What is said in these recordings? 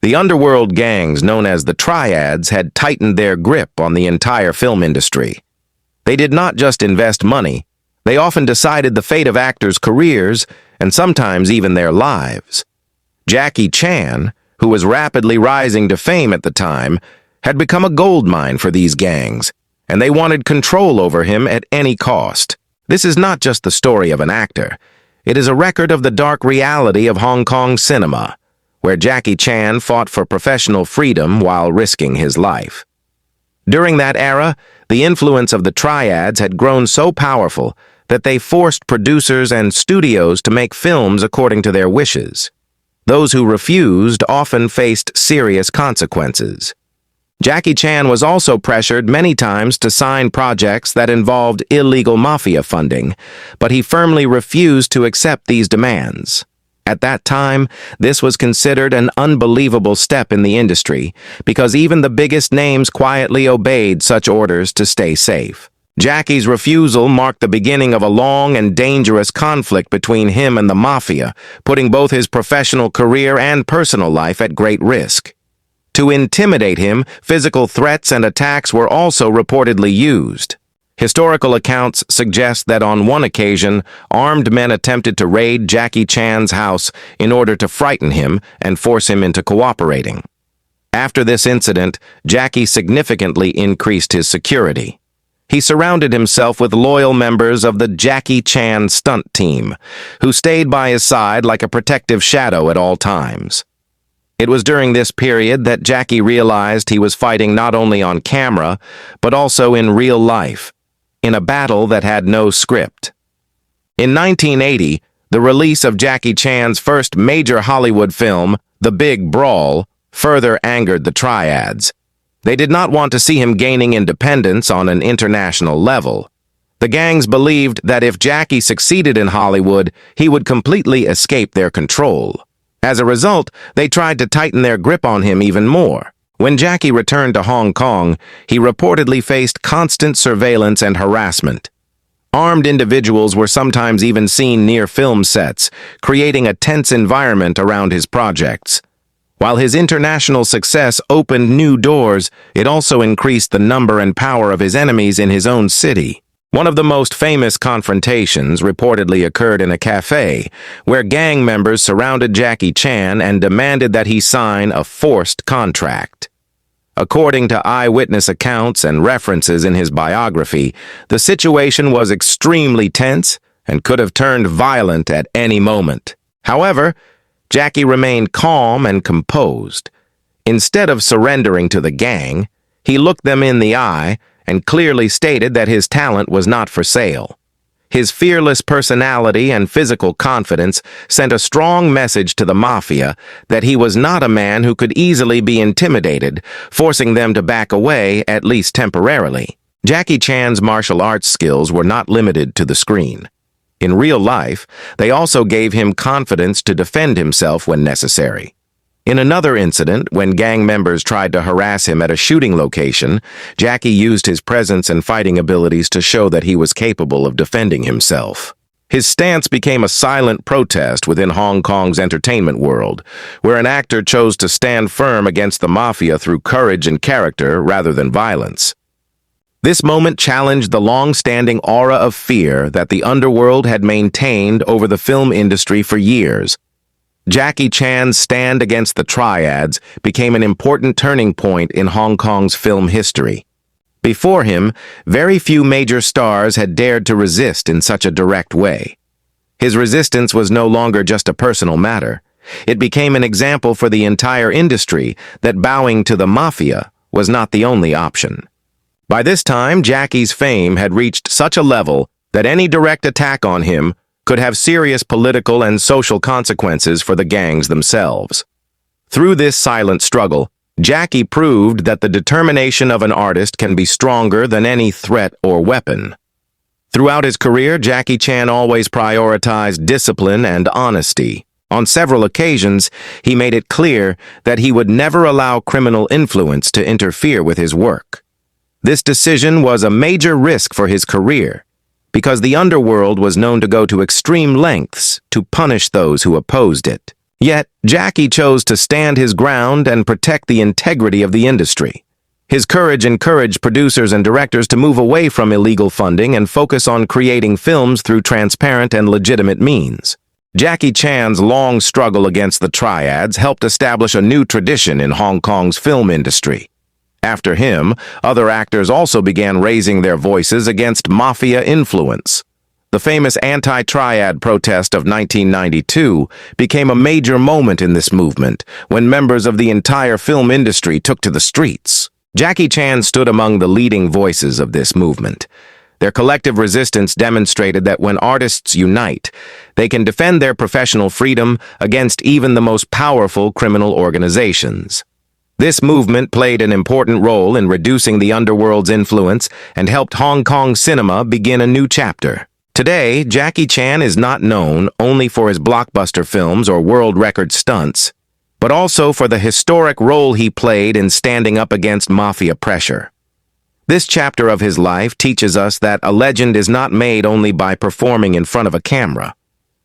The underworld gangs known as the Triads had tightened their grip on the entire film industry. They did not just invest money, they often decided the fate of actors' careers and sometimes even their lives. Jackie Chan, who was rapidly rising to fame at the time, had become a goldmine for these gangs, and they wanted control over him at any cost. This is not just the story of an actor. It is a record of the dark reality of Hong Kong cinema, where Jackie Chan fought for professional freedom while risking his life. During that era, the influence of the Triads had grown so powerful that they forced producers and studios to make films according to their wishes. Those who refused often faced serious consequences. Jackie Chan was also pressured many times to sign projects that involved illegal mafia funding, but he firmly refused to accept these demands. At that time, this was considered an unbelievable step in the industry because even the biggest names quietly obeyed such orders to stay safe. Jackie's refusal marked the beginning of a long and dangerous conflict between him and the Mafia, putting both his professional career and personal life at great risk. To intimidate him, physical threats and attacks were also reportedly used. Historical accounts suggest that on one occasion, armed men attempted to raid Jackie Chan's house in order to frighten him and force him into cooperating. After this incident, Jackie significantly increased his security. He surrounded himself with loyal members of the Jackie Chan Stunt team, who stayed by his side like a protective shadow at all times. It was during this period that Jackie realized he was fighting not only on camera, but also in real life, in a battle that had no script. In 1980, the release of Jackie Chan's first major Hollywood film, The Big Brawl, further angered the Triads. They did not want to see him gaining independence on an international level. The gangs believed that if Jackie succeeded in Hollywood, he would completely escape their control. As a result, they tried to tighten their grip on him even more. When Jackie returned to Hong Kong, he reportedly faced constant surveillance and harassment. Armed individuals were sometimes even seen near film sets, creating a tense environment around his projects. While his international success opened new doors, it also increased the number and power of his enemies in his own city. One of the most famous confrontations reportedly occurred in a cafe, where gang members surrounded Jackie Chan and demanded that he sign a forced contract. According to eyewitness accounts and references in his biography, the situation was extremely tense and could have turned violent at any moment. However, Jackie remained calm and composed. Instead of surrendering to the gang, he looked them in the eye and clearly stated that his talent was not for sale. His fearless personality and physical confidence sent a strong message to the Mafia that he was not a man who could easily be intimidated, forcing them to back away, at least temporarily. Jackie Chan's martial arts skills were not limited to the screen. In real life, they also gave him confidence to defend himself when necessary. In another incident, when gang members tried to harass him at a shooting location, Jackie used his presence and fighting abilities to show that he was capable of defending himself. His stance became a silent protest within Hong Kong's entertainment world, where an actor chose to stand firm against the Mafia through courage and character rather than violence. This moment challenged the long-standing aura of fear that the underworld had maintained over the film industry for years. Jackie Chan's stand against the Triads became an important turning point in Hong Kong's film history. Before him, very few major stars had dared to resist in such a direct way. His resistance was no longer just a personal matter. It became an example for the entire industry that bowing to the Mafia was not the only option. By this time, Jackie's fame had reached such a level that any direct attack on him could have serious political and social consequences for the gangs themselves. Through this silent struggle, Jackie proved that the determination of an artist can be stronger than any threat or weapon. Throughout his career, Jackie Chan always prioritized discipline and honesty. On several occasions, he made it clear that he would never allow criminal influence to interfere with his work. This decision was a major risk for his career, because the underworld was known to go to extreme lengths to punish those who opposed it. Yet, Jackie chose to stand his ground and protect the integrity of the industry. His courage encouraged producers and directors to move away from illegal funding and focus on creating films through transparent and legitimate means. Jackie Chan's long struggle against the Triads helped establish a new tradition in Hong Kong's film industry. After him, other actors also began raising their voices against Mafia influence. The famous anti-Triad protest of 1992 became a major moment in this movement when members of the entire film industry took to the streets. Jackie Chan stood among the leading voices of this movement. Their collective resistance demonstrated that when artists unite, they can defend their professional freedom against even the most powerful criminal organizations. This movement played an important role in reducing the Underworld's influence and helped Hong Kong cinema begin a new chapter. Today, Jackie Chan is not known only for his blockbuster films or world record stunts, but also for the historic role he played in standing up against mafia pressure. This chapter of his life teaches us that a legend is not made only by performing in front of a camera.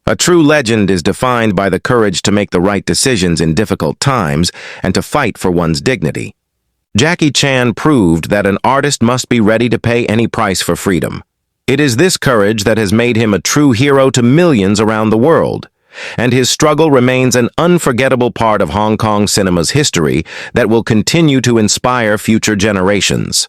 A true legend is defined by the courage to make the right decisions in difficult times and to fight for one's dignity. Jackie Chan proved that an artist must be ready to pay any price for freedom. It is this courage that has made him a true hero to millions around the world, and his struggle remains an unforgettable part of Hong Kong cinema's history that will continue to inspire future generations.